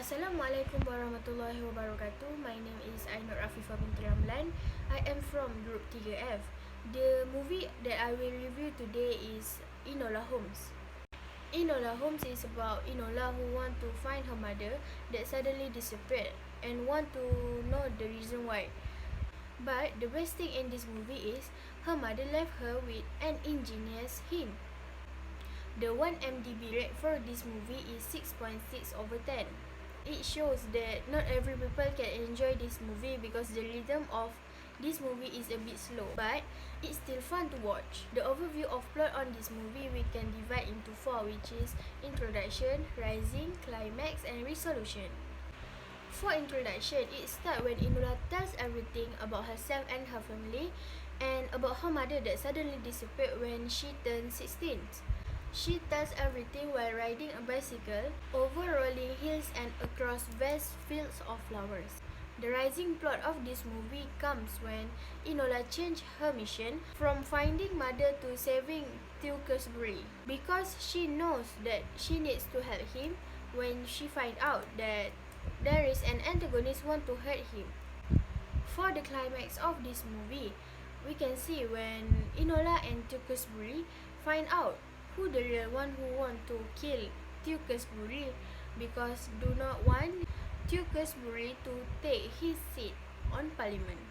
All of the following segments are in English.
Assalamualaikum warahmatullahi wabarakatuh. My name is Ainur Afifah binti RAMLAN. I am from Group 3F. The movie that I will review today is Enola Holmes. Enola Holmes is about Enola who want to find her mother that suddenly disappeared and want to know the reason why. But the best thing in this movie is her mother left her with an ingenious hint. The 1MDB rate for this movie is 6.6/10. It shows that not every people can enjoy this movie because the rhythm of this movie is a bit slow, but it's still fun to watch. The overview of plot on this movie we can divide into 4, which is introduction, rising, climax, and resolution. For introduction, it starts when Enola tells everything about herself and her family, and about her mother that suddenly disappeared when she turned 16. She tells everything while riding a bicycle over rolling hills and across vast fields of flowers. The rising plot of this movie comes when Enola changed her mission from finding mother to saving Tewkesbury, because she knows that she needs to help him when she finds out that there is an antagonist want to hurt him. For the climax of this movie, we can see when Enola and Tewkesbury find out who the real one who want to kill Tewkesbury, because do not want Tewkesbury to take his seat on Parliament.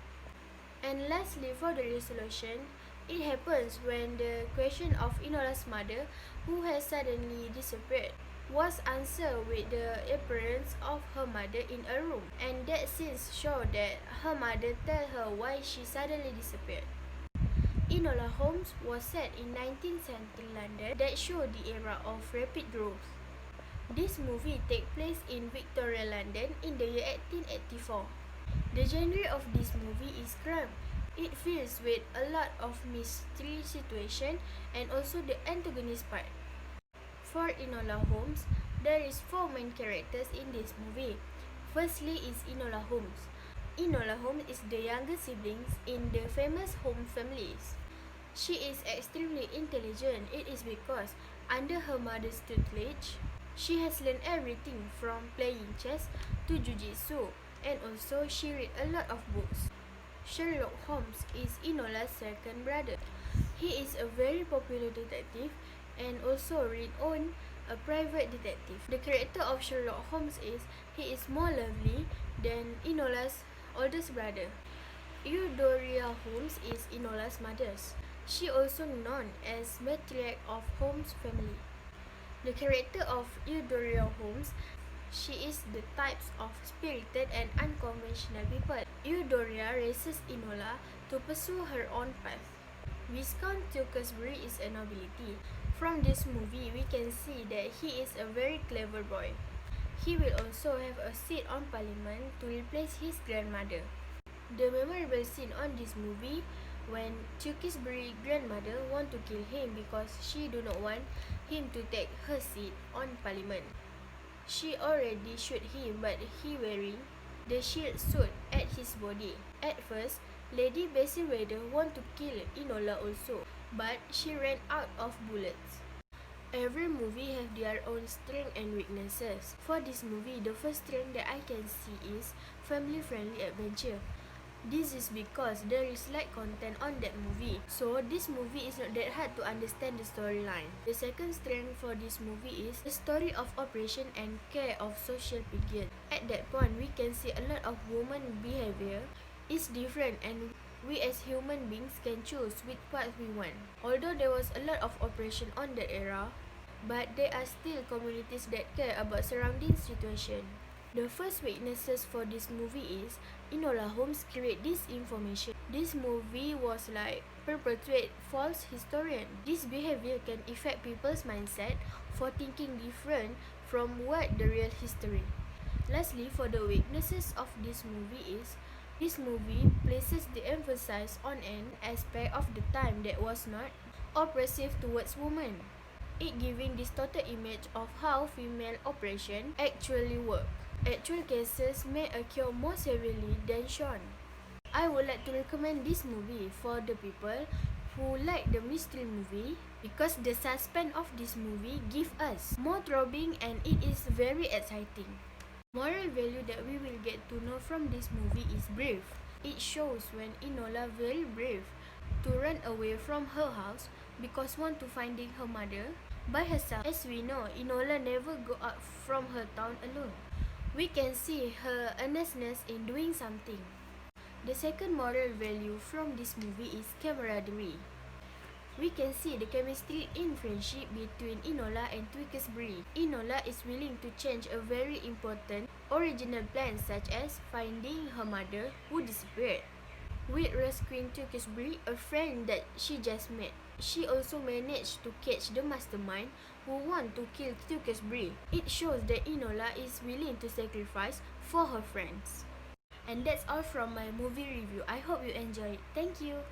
And lastly, for the resolution, it happens when the question of Enola's mother, who has suddenly disappeared, was answered with the appearance of her mother in a room, and that scene showed that her mother tell her why she suddenly disappeared. Enola Holmes was set in 19th century London that showed the era of rapid growth. This movie takes place in Victorian London in the year 1884. The genre of this movie is crime. It fills with a lot of mystery situation and also the antagonist part. For Enola Holmes, there is 4 main characters in this movie. Firstly is Enola Holmes. Enola Holmes is the younger siblings in the famous Holmes families. She is extremely intelligent. It is because under her mother's tutelage, she has learned everything from playing chess to jiu-jitsu, and also she read a lot of books. Sherlock Holmes is Enola's second brother. He is a very popular detective and also renowned a private detective. The character of Sherlock Holmes is he is more lovely than Enola's oldest brother. Eudora Holmes is Enola's mother. She also known as matriarch of Holmes family. The character of Eudora Holmes, she is the types of spirited and unconventional people. Eudora raises Enola to pursue her own path. Viscount Tewkesbury is a nobility. From this movie, we can see that he is a very clever boy. He will also have a seat on Parliament to replace his grandmother. The memorable scene on this movie when Tewkesbury's grandmother want to kill him because she do not want him to take her seat on Parliament. She already shoot him, but he wearing the shield suit at his body. At first, Lady Bassingwader want to kill Enola also, but she ran out of bullets. Every movie have their own strength and weaknesses. For this movie, the first strength that I can see is family-friendly adventure. This is because there is light content on that movie, so this movie is not that hard to understand the storyline. The second strength for this movie is the story of operation and care of social pigeon. At that point, we can see a lot of women behavior is different, and we as human beings can choose which part we want. Although there was a lot of operation on that era, but there are still communities that care about surrounding situation. The first weaknesses for this movie is Enola Holmes create this information. This movie was like perpetuate false historian. This behavior can affect people's mindset for thinking different from what the real history. Lastly, for the weaknesses of this movie is this movie places the emphasis on an aspect of the time that was not oppressive towards women. It giving distorted image of how female oppression actually work. Actual cases may occur more severely than shown. I would like to recommend this movie for the people who like the mystery movie, because the suspense of this movie give us more throbbing and it is very exciting. Moral value that we will get to know from this movie is brave. It shows when Enola very brave to run away from her house because want to finding her mother by herself. As we know, Enola never go out from her town alone. We can see her earnestness in doing something. The second moral value from this movie is camaraderie. We can see the chemistry in friendship between Enola and Tewkesbury. Enola is willing to change a very important original plan such as finding her mother who disappeared. With rescuing Tewkesbury, a friend that she just met, she also managed to catch the mastermind who want to kill Tewkesbury. It shows that Enola is willing to sacrifice for her friends. And that's all from my movie review. I hope you enjoyed it. Thank you.